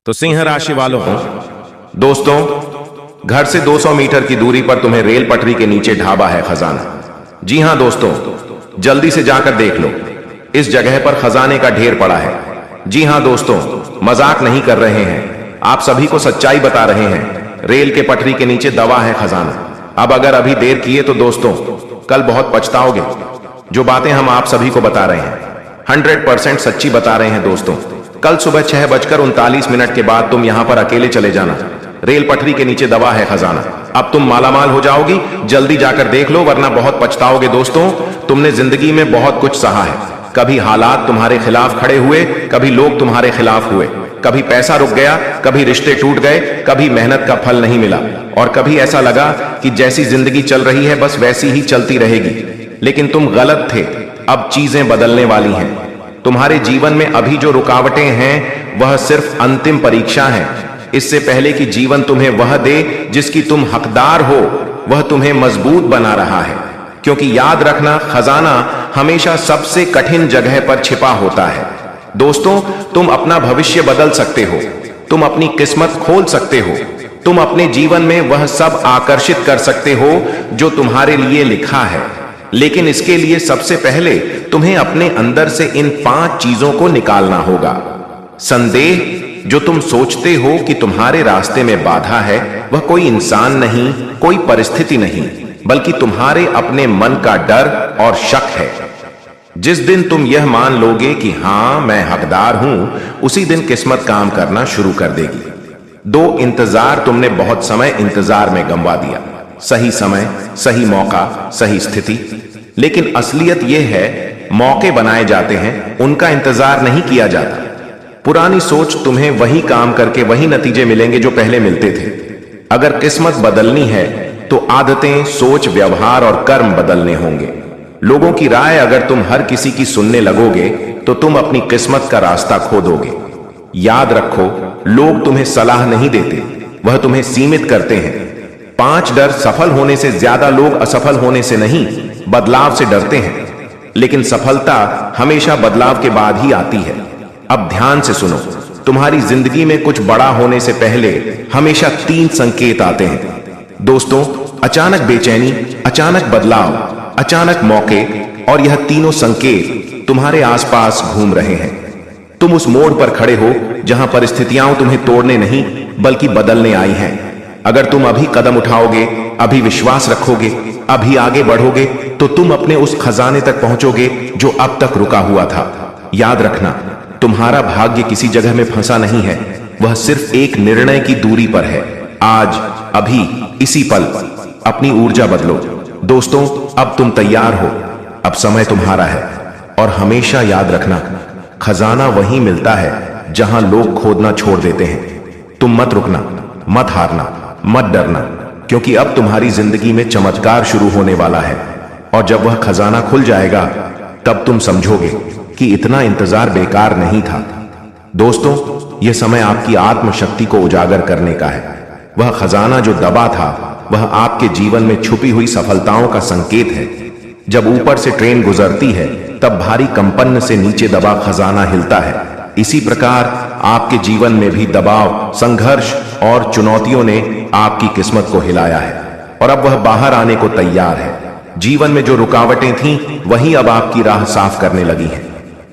तो सिंह राशि वालों, दोस्तों, घर से 200 मीटर की दूरी पर तुम्हें रेल पटरी के नीचे ढाबा है खजाना। जी हां दोस्तों, जल्दी से जाकर देख लो, इस जगह पर खजाने का ढेर पड़ा है। जी हां दोस्तों, मजाक नहीं कर रहे हैं, आप सभी को सच्चाई बता रहे हैं। रेल के पटरी के नीचे दबा है खजाना। अब अगर अभी देर किए तो दोस्तों कल बहुत पछताओगे। जो बातें हम आप सभी को बता रहे हैं 100% सच्ची बता रहे हैं दोस्तों। कल सुबह 6:39 के बाद तुम यहां पर अकेले चले जाना। रेल पटरी के नीचे दबा है खजाना। अब तुम मालामाल हो जाओगी। जल्दी जाकर देख लो वरना बहुत पछताओगे दोस्तों। तुमने जिंदगी में बहुत कुछ सहा है। कभी हालात तुम्हारे खिलाफ खड़े हुए, कभी लोग तुम्हारे खिलाफ हुए, कभी पैसा रुक गया, कभी रिश्ते टूट गए, कभी मेहनत का फल नहीं मिला, और कभी ऐसा लगा कि जैसी जिंदगी चल रही है बस वैसी ही चलती रहेगी। लेकिन तुम गलत थे। अब चीजें बदलने वाली हैं। तुम्हारे जीवन में अभी जो रुकावटें हैं वह सिर्फ अंतिम परीक्षा है। इससे पहले कि जीवन तुम्हें वह दे जिसकी तुम हकदार हो, वह तुम्हें मजबूत बना रहा है। क्योंकि याद रखना, खजाना हमेशा सबसे कठिन जगह पर छिपा होता है। दोस्तों, तुम अपना भविष्य बदल सकते हो, तुम अपनी किस्मत खोल सकते हो, तुम अपने जीवन में वह सब आकर्षित कर सकते हो जो तुम्हारे लिए लिखा है। लेकिन इसके लिए सबसे पहले तुम्हें अपने अंदर से इन 5 चीजों को निकालना होगा। संदेह, जो तुम सोचते हो कि तुम्हारे रास्ते में बाधा है, वह कोई इंसान नहीं, कोई परिस्थिति नहीं, बल्कि तुम्हारे अपने मन का डर और शक है। जिस दिन तुम यह मान लोगे कि हां मैं हकदार हूं, उसी दिन किस्मत काम करना शुरू कर देगी। 2, इंतजार। तुमने बहुत समय इंतजार में गंवा दिया। सही समय, सही मौका, सही स्थिति। लेकिन असलियत यह है, मौके बनाए जाते हैं, उनका इंतजार नहीं किया जाता। पुरानी सोच, तुम्हें वही काम करके वही नतीजे मिलेंगे जो पहले मिलते थे। अगर किस्मत बदलनी है तो आदतें, सोच, व्यवहार और कर्म बदलने होंगे। लोगों की राय अगर तुम हर किसी की सुनने लगोगे तो तुम अपनी किस्मत का रास्ता खो दोगे। याद रखो, लोग तुम्हें सलाह नहीं देते, वह तुम्हें सीमित करते हैं। 5 डर। सफल होने से ज्यादा लोग असफल होने से नहीं, बदलाव से डरते हैं। लेकिन सफलता हमेशा बदलाव के बाद ही आती है। अब ध्यान से सुनो, तुम्हारी जिंदगी में कुछ बड़ा होने से पहले हमेशा 3 संकेत आते हैं दोस्तों। अचानक बेचैनी, अचानक बदलाव, अचानक मौके, और यह तीनों संकेत तुम्हारे आसपास घूम रहे हैं। तुम उस मोड़ पर खड़े हो जहां परिस्थितियां तुम्हें तोड़ने नहीं बल्कि बदलने आई हैं। अगर तुम अभी कदम उठाओगे, अभी विश्वास रखोगे, अभी आगे बढ़ोगे, तो तुम अपने उस खजाने तक पहुंचोगे जो अब तक रुका हुआ था। याद रखना, तुम्हारा भाग्य किसी जगह में फंसा नहीं है, वह सिर्फ एक निर्णय की दूरी पर है। आज, अभी, इसी पल अपनी ऊर्जा बदलो। दोस्तों, अब तुम तैयार हो, अब समय तुम्हारा है। और हमेशा याद रखना, खजाना वहीं मिलता है जहां लोग खोदना छोड़ देते हैं। तुम मत रुकना, मत हारना, मत डरना, क्योंकि अब तुम्हारी जिंदगी में चमत्कार शुरू होने वाला है। और जब वह खजाना खुल जाएगा तब तुम समझोगे कि इतना इंतजार बेकार नहीं था। दोस्तों, यह समय आपकी आत्मशक्ति को उजागर करने का है। वह खजाना जो दबा था वह आपके जीवन में छुपी हुई सफलताओं का संकेत है। जब ऊपर से ट्रेन गुजरती है तब भारी कंपन से नीचे दबा खजाना हिलता है। इसी प्रकार आपके जीवन में भी दबाव, संघर्ष और चुनौतियों ने आपकी किस्मत को हिलाया है, और अब वह बाहर आने को तैयार है। जीवन में जो रुकावटें थीं वही अब आपकी राह साफ करने लगी हैं।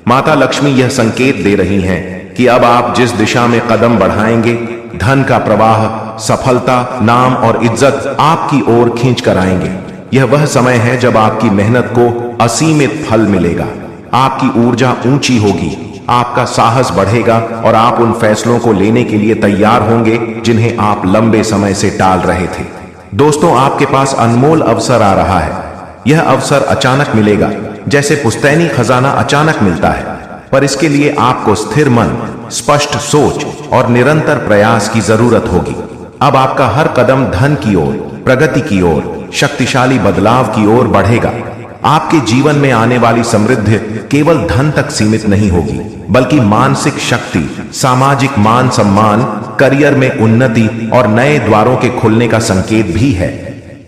माता लक्ष्मी यह संकेत दे रही हैं कि अब आप जिस दिशा में कदम बढ़ाएंगे, धन का प्रवाह, सफलता, नाम और इज्जत आपकी ओर खींच कर आएंगे। यह वह समय है जब आपकी मेहनत को असीमित फल मिलेगा, आपकी ऊर्जा ऊंची होगी, आपका साहस बढ़ेगा, और आप उन फैसलों को लेने के लिए तैयार होंगे जिन्हें आप लंबे समय से टाल रहे थे। दोस्तों, आपके पास अनमोल अवसर आ रहा है। यह अवसर अचानक मिलेगा, जैसे पुश्तैनी खजाना अचानक मिलता है, पर इसके लिए आपको स्थिर मन, स्पष्ट सोच और निरंतर प्रयास की जरूरत होगी। अब आपका हर कदम धन की ओर, प्रगति की ओर, शक्तिशाली बदलाव की ओर बढ़ेगा। आपके जीवन में आने वाली समृद्धि केवल धन तक सीमित नहीं होगी, बल्कि मानसिक शक्ति, सामाजिक मान सम्मान, करियर में उन्नति और नए द्वारों के खुलने का संकेत भी है।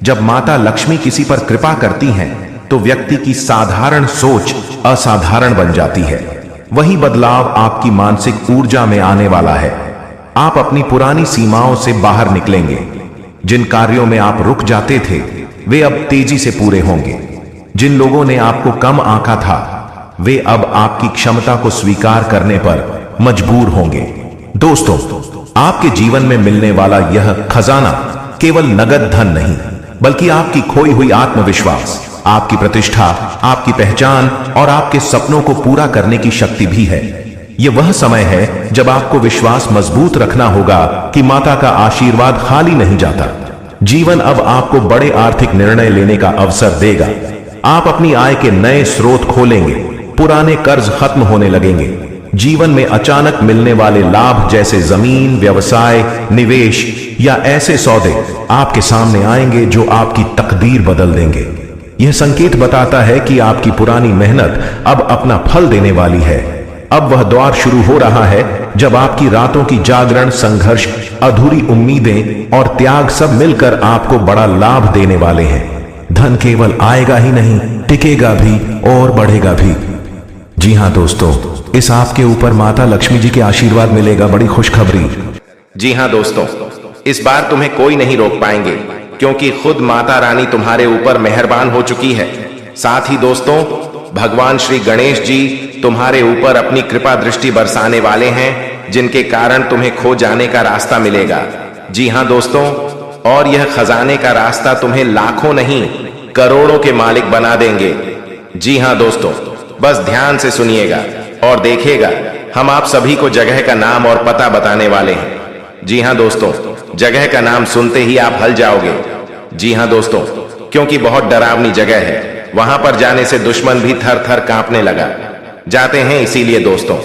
जब माता लक्ष्मी किसी पर कृपा करती हैं, तो व्यक्ति की साधारण सोच असाधारण बन जाती है। वही बदलाव आपकी मानसिक ऊर्जा में आने वाला है। आप अपनी पुरानी सीमाओं से बाहर निकलेंगे। जिन कार्यों में आप रुक जाते थे वे अब तेजी से पूरे होंगे। जिन लोगों ने आपको कम आंका था वे अब आपकी क्षमता को स्वीकार करने पर मजबूर होंगे। दोस्तों, आपके जीवन में मिलने वाला यह खजाना केवल नगद धन नहीं, बल्कि आपकी खोई हुई आत्मविश्वास, आपकी प्रतिष्ठा, आपकी पहचान और आपके सपनों को पूरा करने की शक्ति भी है। यह वह समय है जब आपको विश्वास मजबूत रखना होगा कि माता का आशीर्वाद खाली नहीं जाता। जीवन अब आपको बड़े आर्थिक निर्णय लेने का अवसर देगा। आप अपनी आय के नए स्रोत खोलेंगे, पुराने कर्ज खत्म होने लगेंगे। जीवन में अचानक मिलने वाले लाभ जैसे जमीन, व्यवसाय, निवेश या ऐसे सौदे आपके सामने आएंगे जो आपकी तकदीर बदल देंगे। यह संकेत बताता है कि आपकी पुरानी मेहनत अब अपना फल देने वाली है। अब वह दौर शुरू हो रहा है जब आपकी रातों की जागरण, संघर्ष, अधूरी उम्मीदें और त्याग सब मिलकर आपको बड़ा लाभ देने वाले हैं। धन केवल आएगा ही नहीं, टिकेगा भी और बढ़ेगा भी। जी हां दोस्तों, इस आपके ऊपर माता लक्ष्मी जी के आशीर्वाद मिलेगा। बड़ी खुशखबरी। जी हां दोस्तों, इस बार तुम्हें कोई नहीं रोक पाएंगे क्योंकि खुद माता रानी तुम्हारे ऊपर मेहरबान हो चुकी है। साथ ही दोस्तों, भगवान श्री गणेश जी तुम्हारे ऊपर अपनी कृपा दृष्टि बरसाने वाले हैं, जिनके कारण तुम्हें खो जाने का रास्ता मिलेगा। जी हां दोस्तों, और यह खजाने का रास्ता तुम्हें लाखों नहीं करोड़ों के मालिक बना देंगे। जी हां दोस्तों, बस ध्यान से सुनिएगा और देखिएगा, हम आप सभी को जगह का नाम और पता बताने वाले हैं। जी हां दोस्तों, जगह का नाम सुनते ही आप हल जाओगे। जी हां दोस्तों, क्योंकि बहुत डरावनी जगह है। वहां पर जाने से दुश्मन भी थर थर कांपने लगा जाते हैं। इसीलिए दोस्तों,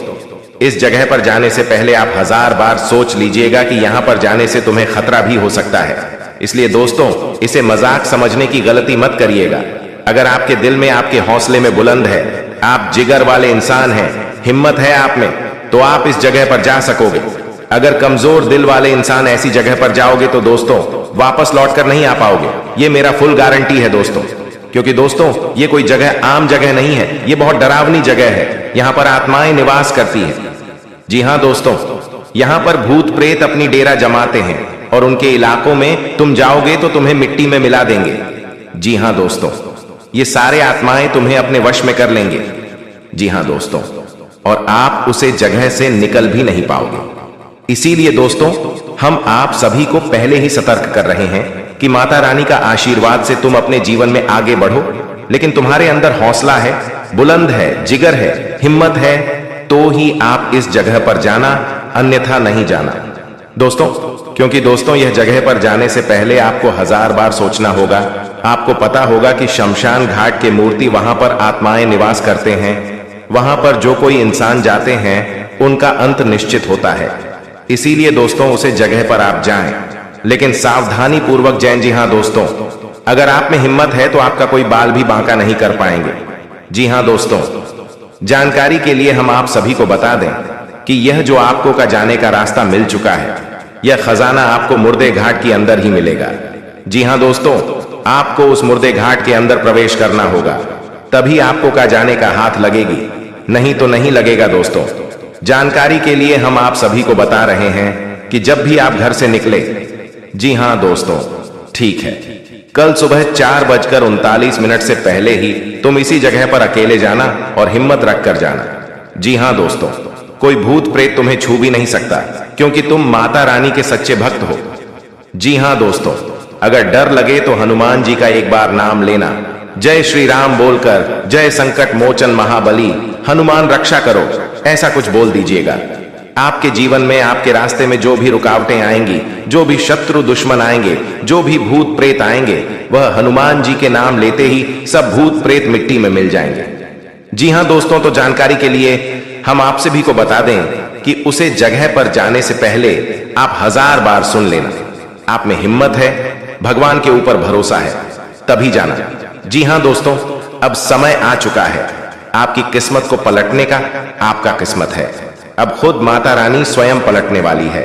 इस जगह पर जाने से पहले आप 1000 बार सोच लीजिएगा कि यहां पर जाने से तुम्हें खतरा भी हो सकता है। इसलिए दोस्तों, इसे मजाक समझने की गलती मत करिएगा। अगर आपके दिल में, आपके हौसले में बुलंद है, आप जिगर वाले इंसान हैं, हिम्मत है आप में, तो आप इस जगह पर जा सकोगे। अगर कमजोर दिल वाले इंसान ऐसी जगह पर जाओगे तो दोस्तों वापस लौटकर नहीं आ पाओगे। ये मेरा फुल गारंटी है दोस्तों, क्योंकि दोस्तों ये कोई जगह आम जगह नहीं है, ये बहुत डरावनी जगह है। यहां पर आत्माएं निवास करती हैं। जी हां दोस्तों, यहां पर भूत प्रेत अपनी डेरा जमाते हैं और उनके इलाकों में तुम जाओगे तो तुम्हें मिट्टी में मिला देंगे। जी हां दोस्तों, ये सारे आत्माएं तुम्हें अपने वश में कर लेंगे। जी हां दोस्तों, और आप उसे जगह से निकल भी नहीं पाओगे। इसीलिए दोस्तों, हम आप सभी को पहले ही सतर्क कर रहे हैं कि माता रानी का आशीर्वाद से तुम अपने जीवन में आगे बढ़ो। लेकिन तुम्हारे अंदर हौसला है, बुलंद है, जिगर है, हिम्मत है, तो ही आप इस जगह पर जाना, अन्यथा नहीं जाना दोस्तों। क्योंकि दोस्तों, यह जगह पर जाने से पहले आपको 1000 बार सोचना होगा। आपको पता होगा कि शमशान घाट के मूर्ति वहां पर आत्माएं निवास करते हैं। वहां पर जो कोई इंसान जाते हैं उनका अंत निश्चित होता है। इसीलिए दोस्तों, उसे जगह पर आप जाएं, लेकिन सावधानी पूर्वक जाएं। जी हां दोस्तों, अगर आप में हिम्मत है तो आपका कोई बाल भी बांका नहीं कर पाएंगे। जी हां दोस्तों, जानकारी के लिए हम आप सभी को बता दें कि यह जो आपको का जाने का रास्ता मिल चुका है, यह खजाना आपको मुर्दे घाट के अंदर ही मिलेगा। जी हां दोस्तों, आपको उस मुर्दे घाट के अंदर प्रवेश करना होगा, तभी आपको का जाने का हाथ लगेगी, नहीं तो नहीं लगेगा दोस्तों। जानकारी के लिए हम आप सभी को बता रहे हैं कि जब भी आप घर से निकले, जी हां दोस्तों, ठीक है, कल सुबह 4:39 से पहले ही तुम इसी जगह पर अकेले जाना और हिम्मत रखकर जाना। जी हां दोस्तों, कोई भूत प्रेत तुम्हें छू भी नहीं सकता, क्योंकि तुम माता रानी के सच्चे भक्त हो। जी हां दोस्तों, अगर डर लगे तो हनुमान जी का एक बार नाम लेना, जय श्री राम बोलकर, जय संकट मोचन महाबली, हनुमान रक्षा करो, ऐसा कुछ बोल दीजिएगा। आपके जीवन में, आपके रास्ते में जो भी रुकावटें आएंगी, जो भी शत्रु दुश्मन आएंगे, जो भी भूत प्रेत आएंगे, वह हनुमान जी के नाम लेते ही सब भूत प्रेत मिट्टी में मिल जाएंगे। जी हां दोस्तों, तो जानकारी के लिए हम आप सभी को बता दें कि उसे जगह पर जाने से पहले आप 1000 बार सुन लेना। आप में हिम्मत है, भगवान के ऊपर भरोसा है, तभी जाना। जी हां दोस्तों, अब समय आ चुका है आपकी किस्मत को पलटने का। आपका किस्मत है, अब खुद माता रानी स्वयं पलटने वाली है।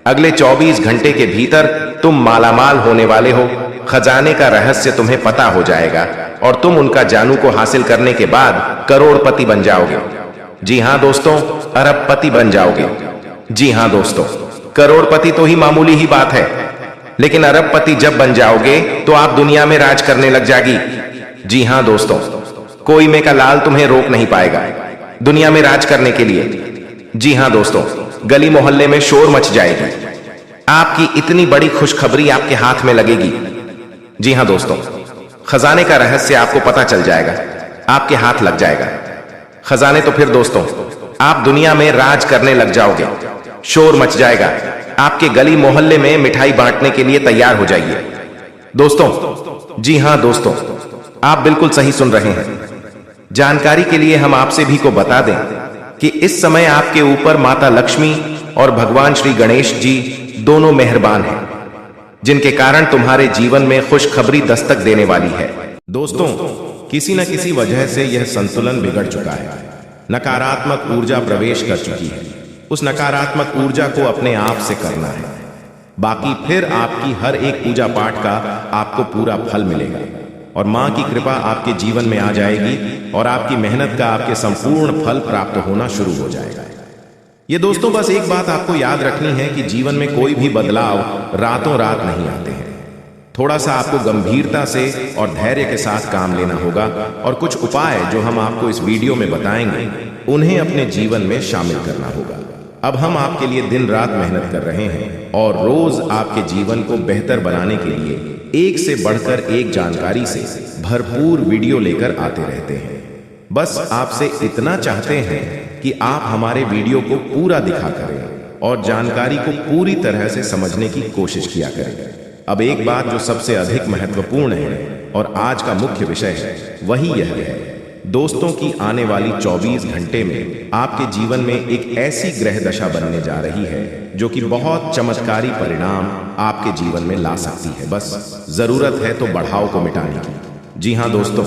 अगले 24 घंटे के भीतर तुम मालामाल होने वाले हो। खजाने का रहस्य तुम्हें पता हो जाएगा और तुम उनका जानू को हासिल करने के बाद करोड़पति बन जाओगे। जी हां दोस्तों, अरबपति बन जाओगे। जी हां दोस्तों, करोड़पति तो ही मामूली ही बात है, लेकिन अरबपति जब बन जाओगे तो आप दुनिया में राज करने लग जाएगी। जी हां दोस्तों, कोई में का लाल तुम्हें रोक नहीं पाएगा दुनिया में राज करने के लिए। जी हां दोस्तों, गली मोहल्ले में शोर मच जाएगी, आपकी इतनी बड़ी खुशखबरी आपके हाथ में लगेगी। जी हां दोस्तों, खजाने का रहस्य आपको पता चल जाएगा, आपके हाथ लग जाएगा खजाने। तो फिर दोस्तों आप दुनिया में राज करने लग जाओगे, शोर मच जाएगा, आपके गली मोहल्ले में मिठाई बांटने के लिए तैयार हो जाइए दोस्तों। जी हां दोस्तों, आप बिल्कुल सही सुन रहे हैं। जानकारी के लिए हम आप सभी को बता दें कि इस समय आपके ऊपर माता लक्ष्मी और भगवान श्री गणेश जी दोनों मेहरबान हैं, जिनके कारण तुम्हारे जीवन में खुशखबरी दस्तक देने वाली है। दोस्तों, किसी न किसी वजह से यह संतुलन बिगड़ चुका है, नकारात्मक ऊर्जा प्रवेश कर चुकी है। उस नकारात्मक ऊर्जा को अपने आप से करना है, बाकी फिर आपकी हर एक पूजा पाठ का आपको पूरा फल मिलेगा और मां की कृपा आपके जीवन में आ जाएगी और आपकी मेहनत का आपके संपूर्ण फल प्राप्त होना शुरू हो जाएगा। ये दोस्तों बस एक बात आपको याद रखनी है कि जीवन में कोई भी बदलाव रातों रात नहीं आते हैं। थोड़ा सा आपको गंभीरता से और धैर्य के साथ काम लेना होगा और कुछ उपाय जो हम आपको इस वीडियो में बताएंगे उन्हें अपने जीवन में शामिल करना होगा। अब हम आपके लिए दिन रात मेहनत कर रहे हैं और रोज आपके जीवन को बेहतर बनाने के लिए एक से बढ़कर एक जानकारी से भरपूर वीडियो लेकर आते रहते हैं। बस आपसे इतना चाहते हैं कि आप हमारे वीडियो को पूरा दिखा करें और जानकारी को पूरी तरह से समझने की कोशिश किया करें। अब एक बात जो सबसे अधिक महत्वपूर्ण है और आज का मुख्य विषय है, वही यह है दोस्तों की आने वाली 24 घंटे में आपके जीवन में एक ऐसी ग्रह दशा बनने जा रही है जो कि बहुत चमत्कारी परिणाम आपके जीवन में ला सकती है। बस जरूरत है तो बढ़ाव को मिटाने की। जी हां दोस्तों,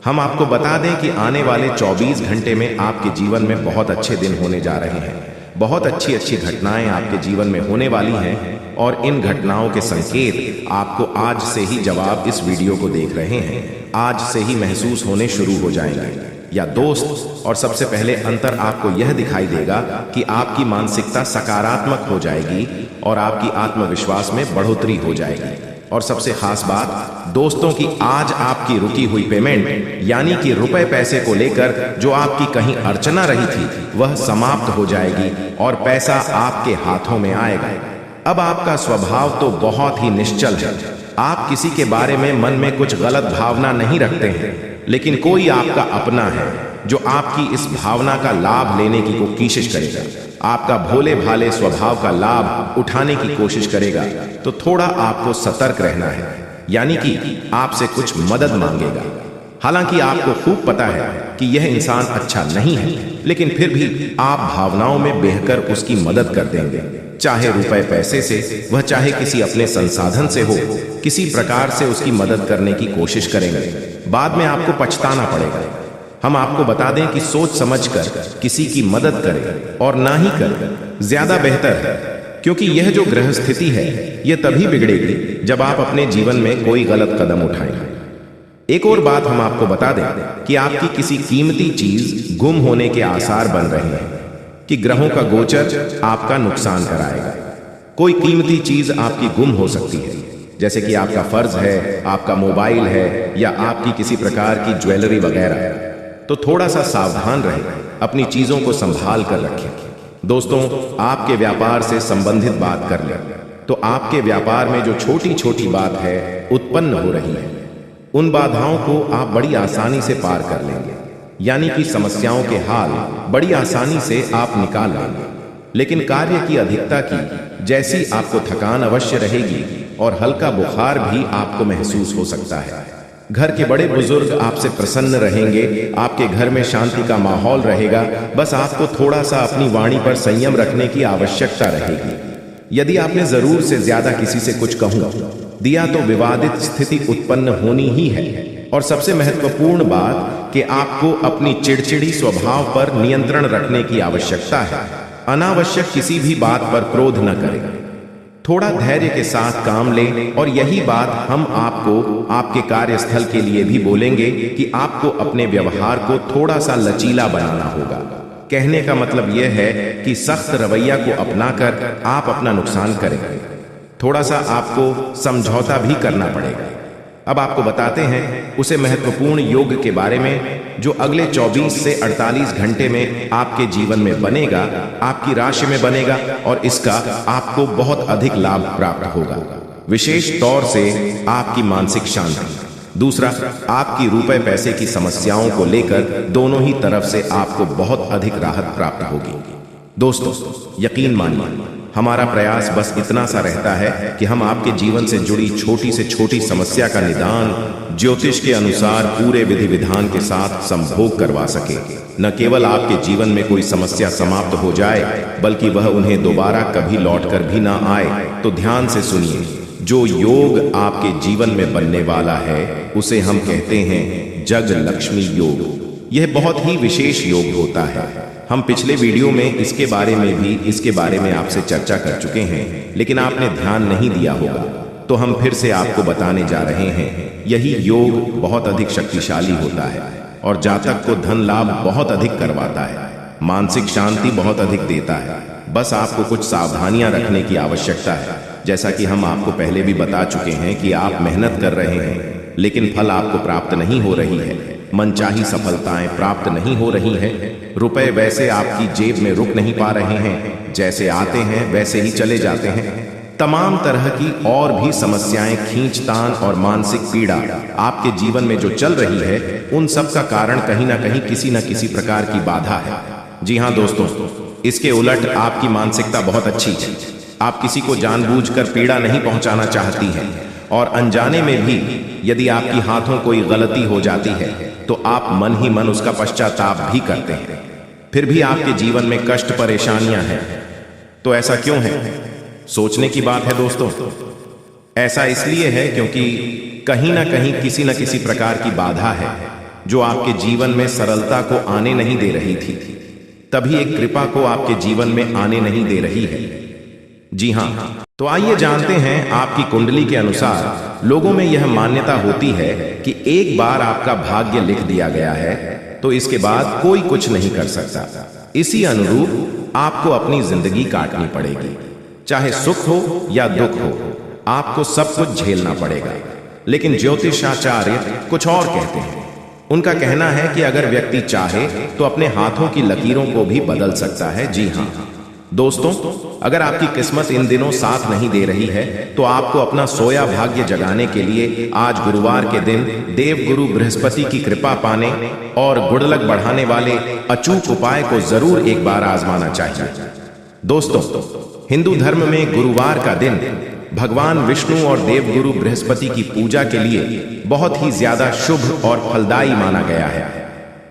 हम आपको बता दें कि आने वाले 24 घंटे में आपके जीवन में बहुत अच्छे दिन होने जा रहे हैं। बहुत अच्छी अच्छी घटनाएं आपके जीवन में होने वाली हैं और इन घटनाओं के संकेत आपको आज से ही, जवाब इस वीडियो को देख रहे हैं, आज से ही महसूस होने शुरू हो जाएंगे या दोस्त। और सबसे पहले अंतर आपको यह दिखाई देगा कि आपकी मानसिकता सकारात्मक हो जाएगी और आपकी आत्मविश्वास में बढ़ोतरी हो जाएगी। और सबसे खास बात दोस्तों की आज आपकी रुकी हुई पेमेंट यानी कि रुपए पैसे को लेकर जो आपकी कहीं अड़चना रही थी वह समाप्त हो जाएगी और पैसा आपके हाथों में आएगा। अब आपका स्वभाव तो बहुत ही निश्चल है, आप किसी के बारे में मन में कुछ गलत भावना नहीं रखते हैं, लेकिन कोई आपका अपना है जो आपकी इस भावना का लाभ लेने की कोशिश करेगा, आपका भोले भाले स्वभाव का लाभ उठाने की कोशिश करेगा। तो थोड़ा आपको सतर्क रहना है, यानी कि आपसे कुछ मदद मांगेगा। हालांकि आपको खूब पता है कि यह इंसान अच्छा नहीं है, लेकिन फिर भी आप भावनाओं में बहकर उसकी मदद कर देंगे, चाहे रुपए पैसे से, वह चाहे किसी अपने संसाधन से हो, किसी प्रकार से उसकी मदद करने की कोशिश करेंगे। बाद में आपको पछताना पड़ेगा। हम आपको बता दें कि सोच समझकर किसी की मदद करें और ना ही करें ज्यादा बेहतर है, क्योंकि यह जो ग्रह स्थिति है यह तभी बिगड़ेगी जब आप अपने जीवन में कोई गलत कदम उठाएंगे। एक और बात हम आपको बता दें कि आपकी किसी कीमती चीज गुम होने के आसार बन रहे हैं, कि ग्रहों का गोचर आपका नुकसान कराएगा। कोई कीमती चीज आपकी गुम हो सकती है, जैसे कि आपका फर्ज है, आपका मोबाइल है या आपकी किसी प्रकार की ज्वेलरी वगैरह। तो थोड़ा सा सावधान रहें, अपनी चीजों को संभाल कर रखें। दोस्तों, आपके व्यापार से संबंधित बात कर लें तो आपके व्यापार में जो छोटी छोटी बात है उत्पन्न हो रही है, उन बाधाओं को आप बड़ी आसानी से पार कर लेंगे, यानी कि समस्याओं के हाल बड़ी आसानी से आप निकाल लेंगे। लेकिन कार्य की अधिकता की जैसी आपको थकान अवश्य रहेगी और हल्का बुखार भी आपको महसूस हो सकता है। घर के बड़े बुजुर्ग आपसे प्रसन्न रहेंगे, आपके घर में शांति का माहौल रहेगा। बस आपको थोड़ा सा अपनी वाणी पर संयम रखने की आवश्यकता रहेगी। यदि आपने जरूर से ज्यादा किसी से कुछ कहूं दिया तो विवादित स्थिति उत्पन्न होनी ही है। और सबसे महत्वपूर्ण बात कि आपको अपनी चिड़चिड़ी स्वभाव पर नियंत्रण रखने की आवश्यकता है। अनावश्यक किसी भी बात पर क्रोध न करें, थोड़ा धैर्य के साथ काम लें। और यही बात हम आपको आपके कार्यस्थल के लिए भी बोलेंगे कि आपको अपने व्यवहार को थोड़ा सा लचीला बनाना होगा। कहने का मतलब यह है कि सख्त रवैया को अपनाकर आप अपना नुकसान करेंगे। थोड़ा सा आपको समझौता भी करना पड़ेगा। अब आपको बताते हैं उसे महत्वपूर्ण योग के बारे में जो अगले 24 से 48 घंटे में आपके जीवन में बनेगा, आपकी राशि में बनेगा और इसका आपको बहुत अधिक लाभ प्राप्त होगा। विशेष तौर से आपकी मानसिक शांति। दूसरा, आपकी रुपए पैसे की समस्याओं को लेकर दोनों ही तरफ से आपको बहुत अधिक राहत प्राप्त होगी। दोस्तों, यकीन मानिए, हमारा प्रयास बस इतना सा रहता है कि हम आपके जीवन से जुड़ी छोटी से छोटी समस्या का निदान ज्योतिष के अनुसार पूरे विधि विधान के साथ संभोग करवा सके। न केवल आपके जीवन में कोई समस्या समाप्त हो जाए, बल्कि वह उन्हें दोबारा कभी लौटकर भी ना आए। तो ध्यान से सुनिए, जो योग आपके जीवन में बनने वाला है उसे हम कहते हैं जग लक्ष्मी योग। यह बहुत ही विशेष योग होता है। हम पिछले वीडियो में इसके बारे में आपसे चर्चा कर चुके हैं, लेकिन आपने ध्यान नहीं दिया होगा, तो हम फिर से आपको बताने जा रहे हैं। यही योग बहुत अधिक शक्तिशाली होता है और जातक को धन लाभ बहुत अधिक करवाता है, मानसिक शांति बहुत अधिक देता है। बस आपको कुछ सावधानियां रखने की आवश्यकता है। जैसा कि हम आपको पहले भी बता चुके हैं कि आप मेहनत कर रहे हैं, लेकिन फल आपको प्राप्त नहीं हो रही है। मनचाही सफलताएं प्राप्त नहीं हो रही हैं। रुपए वैसे आपकी जेब में रुक नहीं पा रहे हैं, जैसे आते हैं वैसे ही चले जाते हैं। तमाम तरह की और भी समस्याएं, खींचतान और मानसिक पीड़ा आपके जीवन में जो चल रही है, उन सब का कारण कहीं ना कहीं किसी न किसी प्रकार की बाधा है। जी हाँ दोस्तों, इसके उलट आपकी मानसिकता बहुत अच्छी है। आप किसी को जानबूझकर पीड़ा नहीं पहुंचाना चाहती हैं और अनजाने में भी यदि आपकी हाथों कोई गलती हो जाती है तो आप मन ही मन उसका पश्चाताप भी करते हैं। फिर भी आपके जीवन में कष्ट परेशानियां हैं। तो ऐसा क्यों है? सोचने की बात है दोस्तों। ऐसा इसलिए है क्योंकि कहीं ना कहीं किसी न किसी प्रकार की बाधा है जो आपके जीवन में सरलता को आने नहीं दे रही थी। तभी एक कृपा को आपके जीवन में आने नहीं दे रही है। जी हाँ, तो आइए जानते हैं। आपकी कुंडली के अनुसार लोगों में यह मान्यता होती है कि एक बार आपका भाग्य लिख दिया गया है तो इसके बाद कोई कुछ नहीं कर सकता। इसी अनुरूप आपको अपनी जिंदगी काटनी पड़ेगी, चाहे सुख हो या दुख हो, आपको सब कुछ झेलना पड़ेगा। लेकिन ज्योतिषाचार्य कुछ और कहते हैं। उनका कहना है कि अगर व्यक्ति चाहे तो अपने हाथों की लकीरों को भी बदल सकता है। जी हाँ दोस्तों, अगर आपकी किस्मत इन दिनों साथ नहीं दे रही है तो आपको अपना सोया भाग्य जगाने के लिए आज गुरुवार के दिन देव गुरु बृहस्पति की कृपा पाने और गुड़लक बढ़ाने वाले अचूक उपाय को जरूर एक बार आजमाना चाहिए। दोस्तों, हिंदू धर्म में गुरुवार का दिन भगवान विष्णु और देवगुरु बृहस्पति की पूजा के लिए बहुत ही ज्यादा शुभ और फलदायी माना गया है।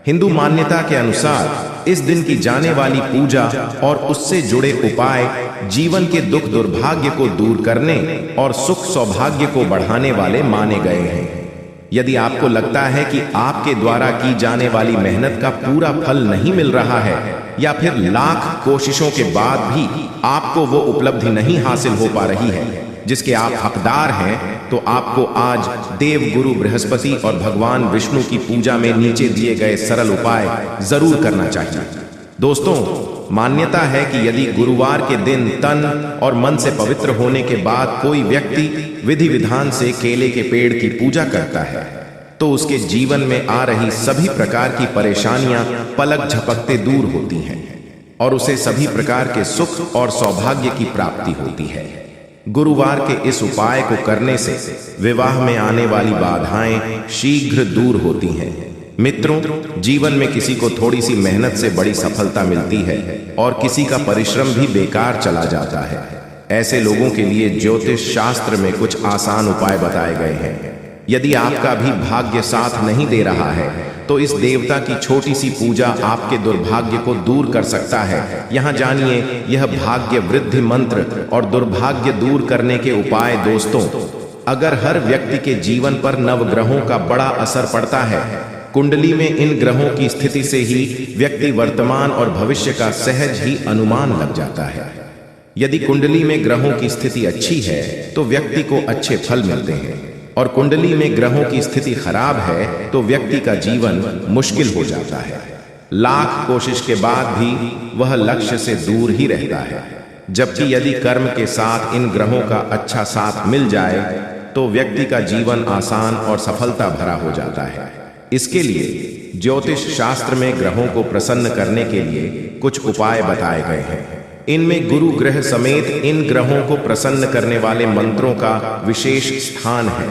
हिंदू मान्यता के अनुसार इस दिन की जाने वाली पूजा और उससे जुड़े उपाय जीवन के दुख दुर्भाग्य को दूर करने और सुख सौभाग्य को बढ़ाने वाले माने गए हैं। यदि आपको लगता है कि आपके द्वारा की जाने वाली मेहनत का पूरा फल नहीं मिल रहा है या फिर लाख कोशिशों के बाद भी आपको वो उपलब्धि नहीं हासिल हो पा रही है जिसके आप हकदार हैं, तो आपको आज देव गुरु बृहस्पति और भगवान विष्णु की पूजा में नीचे दिए गए सरल उपाय जरूर करना चाहिए। दोस्तों, मान्यता है कि यदि गुरुवार के दिन तन और मन से पवित्र होने के बाद कोई व्यक्ति विधि विधान से केले के पेड़ की पूजा करता है तो उसके जीवन में आ रही सभी प्रकार की परेशानियां पलक झपकते दूर होती हैं और उसे सभी प्रकार के सुख और सौभाग्य की प्राप्ति होती है। गुरुवार के इस उपाय को करने से विवाह में आने वाली बाधाएं शीघ्र दूर होती हैं। मित्रों, जीवन में किसी को थोड़ी सी मेहनत से बड़ी सफलता मिलती है और किसी का परिश्रम भी बेकार चला जाता है। ऐसे लोगों के लिए ज्योतिष शास्त्र में कुछ आसान उपाय बताए गए हैं। यदि आपका भी भाग्य साथ नहीं दे रहा है तो इस देवता की छोटी सी पूजा आपके दुर्भाग्य को दूर कर सकता है। यहाँ जानिए यह भाग्य वृद्धि मंत्र और दुर्भाग्य दूर करने के उपाय। दोस्तों, अगर हर व्यक्ति के जीवन पर नवग्रहों का बड़ा असर पड़ता है, कुंडली में इन ग्रहों की स्थिति से ही व्यक्ति वर्तमान और भविष्य का सहज ही अनुमान लग जाता है। यदि कुंडली में ग्रहों की स्थिति अच्छी है तो व्यक्ति को अच्छे फल मिलते हैं और कुंडली में ग्रहों की स्थिति खराब है तो व्यक्ति का जीवन मुश्किल हो जाता है। लाख कोशिश के बाद भी वह लक्ष्य से दूर ही रहता है। जबकि यदि कर्म के साथ इन ग्रहों का अच्छा साथ मिल जाए तो व्यक्ति का जीवन आसान और सफलता भरा हो जाता है। इसके लिए ज्योतिष शास्त्र में ग्रहों को प्रसन्न करने के लिए कुछ उपाय बताए गए हैं। इनमें गुरु ग्रह समेत इन ग्रहों को प्रसन्न करने वाले मंत्रों का विशेष स्थान है।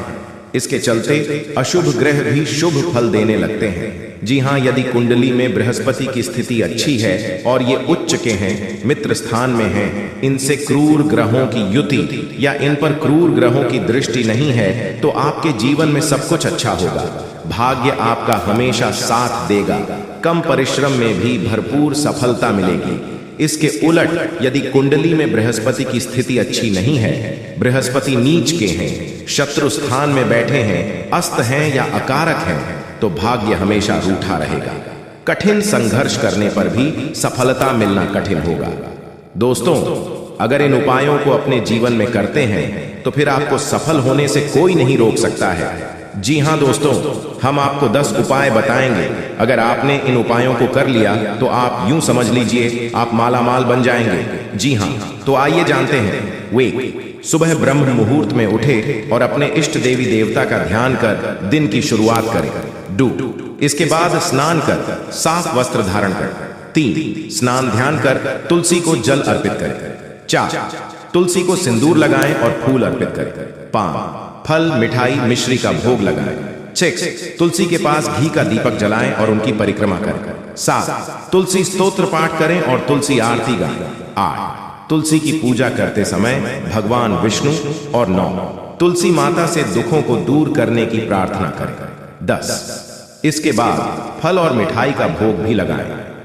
इसके चलते अशुभ ग्रह भी शुभ फल देने लगते हैं। जी हाँ, यदि कुंडली में बृहस्पति की स्थिति अच्छी है और ये उच्च के हैं, मित्र स्थान में हैं, इनसे क्रूर ग्रहों की युति या इन पर क्रूर ग्रहों की दृष्टि नहीं है तो आपके जीवन में सब कुछ अच्छा होगा। भाग्य आपका हमेशा साथ देगा, कम परिश्रम में भी भरपूर सफलता मिलेगी। इसके उलट यदि कुंडली में बृहस्पति की स्थिति अच्छी नहीं है, बृहस्पति नीच के हैं, शत्रु स्थान में बैठे हैं, अस्त हैं या अकारक हैं, तो भाग्य हमेशा रूठा रहेगा। कठिन संघर्ष करने पर भी सफलता मिलना कठिन होगा। दोस्तों, अगर इन उपायों को अपने जीवन में करते हैं तो फिर आपको सफल होने से कोई नहीं रोक सकता है। जी हाँ दोस्तों, हम आपको 10 उपाय बताएंगे। अगर आपने इन उपायों को कर लिया तो आप यूं समझ लीजिए आप मालामाल बन जाएंगे। जी हाँ, तो आइए जानते हैं। वे सुबह ब्रह्म मुहूर्त में उठे और अपने इष्ट देवी देवता का ध्यान कर दिन की शुरुआत करें। 2, इसके बाद स्नान कर साफ वस्त्र धारण कर। 3, स्नान ध्यान कर तुलसी को जल अर्पित करें। 4, तुलसी को सिंदूर लगाएं और फूल अर्पित करें। 5, फल मिठाई मिश्री का भोग लगाएं। 6, तुलसी के पास घी का दीपक जलाएं और उनकी परिक्रमा करें। 7, तुलसी स्तोत्र पाठ करें और तुलसी आरती गाएं। 8, तुलसी की पूजा करते समय भगवान विष्णु। और 9, तुलसी माता से दुखों को दूर करने की प्रार्थना करें। 10, इसके बाद फल और मिठाई का भोग भी लगाएं।